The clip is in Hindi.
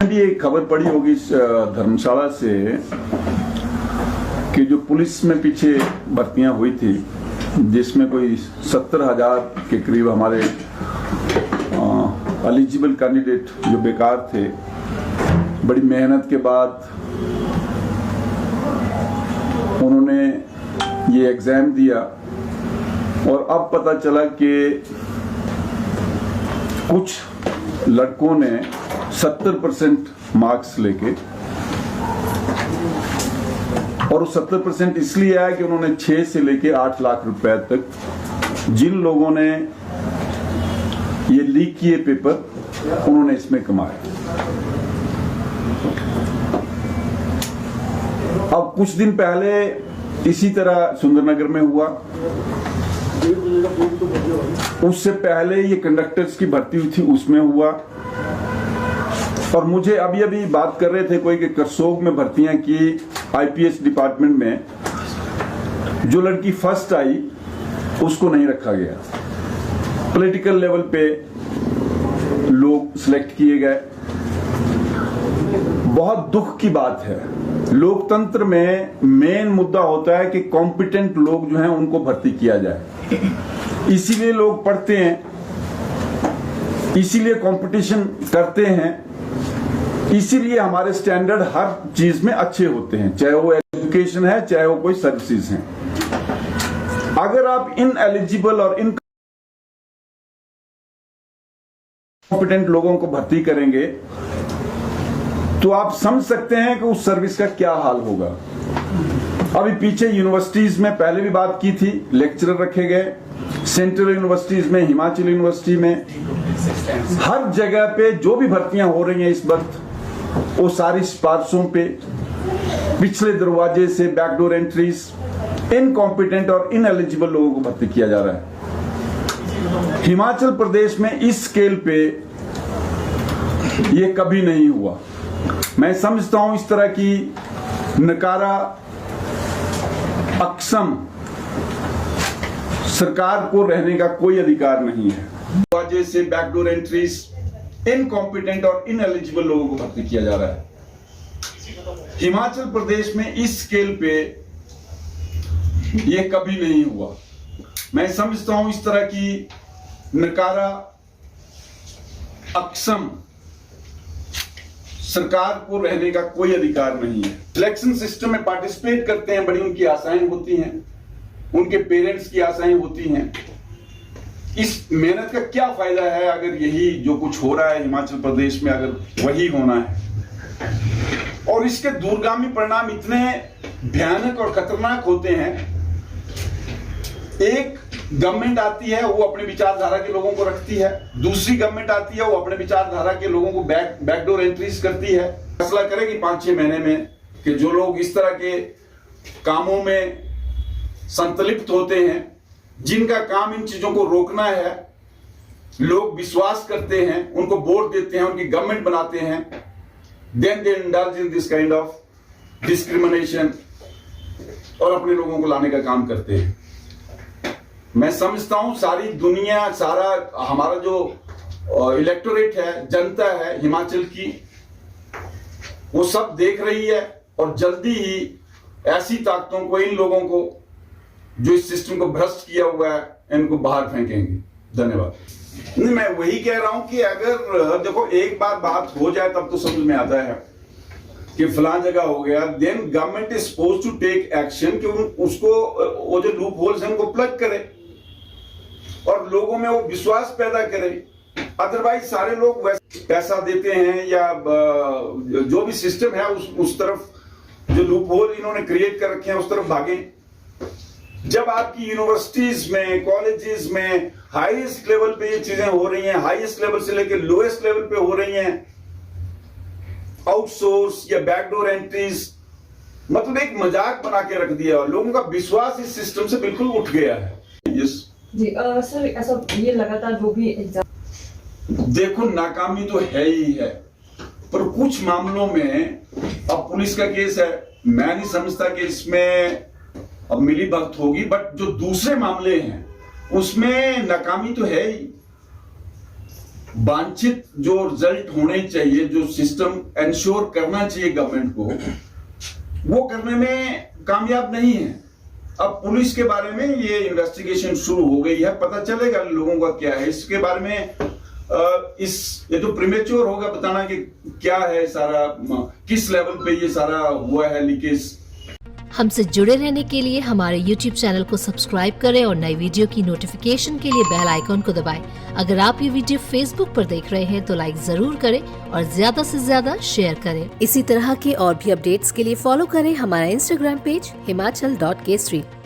ये खबर पड़ी होगी धर्मशाला से कि जो पुलिस में पीछे भर्तियां हुई थी जिसमें कोई 70,000 के करीब हमारे एलिजिबल कैंडिडेट जो बेकार थे, बड़ी मेहनत के बाद उन्होंने ये एग्जाम दिया और अब पता चला कि कुछ लड़कों ने 70% मार्क्स लेके, और 70% इसलिए आया कि उन्होंने 6 से लेके 8 लाख रुपए तक जिन लोगों ने ये लीक किए पेपर उन्होंने इसमें कमाए। अब कुछ दिन पहले इसी तरह सुंदरनगर में हुआ, उससे पहले ये कंडक्टर्स की भर्ती हुई थी उसमें हुआ, और मुझे अभी बात कर रहे थे कोई कि करसोग में भर्तियां की आईपीएस डिपार्टमेंट में, जो लड़की फर्स्ट आई उसको नहीं रखा गया, पॉलिटिकल लेवल पे लोग सिलेक्ट किए गए। बहुत दुख की बात है, लोकतंत्र में मेन मुद्दा होता है कि कॉम्पिटेंट लोग जो हैं उनको भर्ती किया जाए, इसीलिए लोग पढ़ते हैं, इसीलिए कंपटीशन करते हैं, इसीलिए हमारे स्टैंडर्ड हर चीज में अच्छे होते हैं, चाहे वो एजुकेशन है चाहे वो कोई सर्विसेज हैं। अगर आप इन एलिजिबल और इन कॉम्पिटेंट लोगों को भर्ती करेंगे तो आप समझ सकते हैं कि उस सर्विस का क्या हाल होगा। अभी पीछे यूनिवर्सिटीज में पहले भी बात की थी, लेक्चरर रखे गए, सेंट्रल यूनिवर्सिटीज में, हिमाचल यूनिवर्सिटी में, हर जगह पे जो भी भर्तियां हो रही हैं इस वक्त वो सारी सिफारिशों पे, पिछले दरवाजे से बैकडोर एंट्रीज, इनकॉम्पिटेंट और इनएलिजिबल लोगों को भर्ती किया जा रहा है। हिमाचल प्रदेश में इस स्केल पे ये कभी नहीं हुआ। मैं समझता हूं इस तरह की नकारा अक्षम सरकार को रहने का कोई अधिकार नहीं है। दरवाजे से बैकडोर एंट्रीज, इनकॉम्पिटेंट और इनएलिजिबल लोगों को भर्ती किया जा रहा है। हिमाचल प्रदेश में इस स्केल पे ये कभी नहीं हुआ। मैं समझता हूं इस तरह की नकारा अक्षम सरकार को रहने का कोई अधिकार नहीं है। सिलेक्शन सिस्टम में पार्टिसिपेट करते हैं, बड़ी उनकी आशाएं होती हैं, उनके पेरेंट्स की आशाएं होती हैं। इस मेहनत का क्या फायदा है अगर यही जो कुछ हो रहा है हिमाचल प्रदेश में अगर वही होना है। और इसके दूरगामी परिणाम इतने भयानक और खतरनाक होते हैं। एक गवर्नमेंट आती है वो अपने विचारधारा के लोगों को रखती है, दूसरी गवर्नमेंट आती है वो अपने विचारधारा के लोगों को बैकडोर एंट्रीज करती है। फैसला करेगी 5-6 महीने में कि जो लोग इस तरह के कामों में संतलिप्त होते हैं, जिनका काम इन चीजों को रोकना है, लोग विश्वास करते हैं, उनको वोट देते हैं, उनकी गवर्नमेंट बनाते हैं, then they indulge in this kind of discrimination और अपने लोगों को लाने का काम करते हैं। मैं समझता हूं सारी दुनिया, सारा हमारा जो इलेक्टोरेट है, जनता है हिमाचल की, वो सब देख रही है और जल्दी ही ऐसी ताकतों को, इन लोगों को जो इस सिस्टम को भ्रष्ट किया हुआ है, इनको बाहर फेंकेंगे। धन्यवाद। नहीं, मैं वही कह रहा हूं कि अगर देखो एक बार बात हो जाए तब तो समझ में आता है कि फलां जगह हो गया, then government is suppose to take action कि उसको, वो जो लूप होल्स हैं उनको प्लग करे और लोगों में वो विश्वास पैदा करे। अदरवाइज सारे लोग वैसे पैसा देते हैं या जो भी सिस्टम है उस तरफ, जो लूप होल इन्होंने क्रिएट कर रखे हैं उस तरफ भागे। जब आपकी यूनिवर्सिटीज में, कॉलेजेस में हाईएस्ट लेवल पे ये चीजें हो रही हैं, हाईएस्ट लेवल से लेकर लोएस्ट लेवल पे हो रही हैं, आउटसोर्स या बैकडोर एंट्रीज, मतलब एक मजाक बना के रख दिया और लोगों का विश्वास इस सिस्टम से बिल्कुल उठ गया है। यस जी सर, ऐसा ये लगातार जो भी एग्जाम, देखो नाकामी तो है ही है, पर कुछ मामलों में, अब पुलिस का केस है, मैं नहीं समझता कि इसमें अब मिली भगत होगी, बट जो दूसरे मामले हैं उसमें नाकामी तो है ही। वांछित जो रिजल्ट होने चाहिए, जो सिस्टम इंश्योर करना चाहिए गवर्नमेंट को, वो करने में कामयाब नहीं है। अब पुलिस के बारे में ये इन्वेस्टिगेशन शुरू हो गई है, पता चलेगा लोगों का क्या है इसके बारे में। ये तो प्रीमेच्योर होगा बताना कि क्या है सारा, किस लेवल पे ये सारा हुआ है लीकेज। हमसे जुड़े रहने के लिए हमारे YouTube चैनल को सब्सक्राइब करें और नई वीडियो की नोटिफिकेशन के लिए बेल आइकॉन को दबाएं। अगर आप ये वीडियो Facebook पर देख रहे हैं तो लाइक जरूर करें और ज्यादा से ज्यादा शेयर करें। इसी तरह के और भी अपडेट्स के लिए फॉलो करें हमारा Instagram पेज himachal.k street।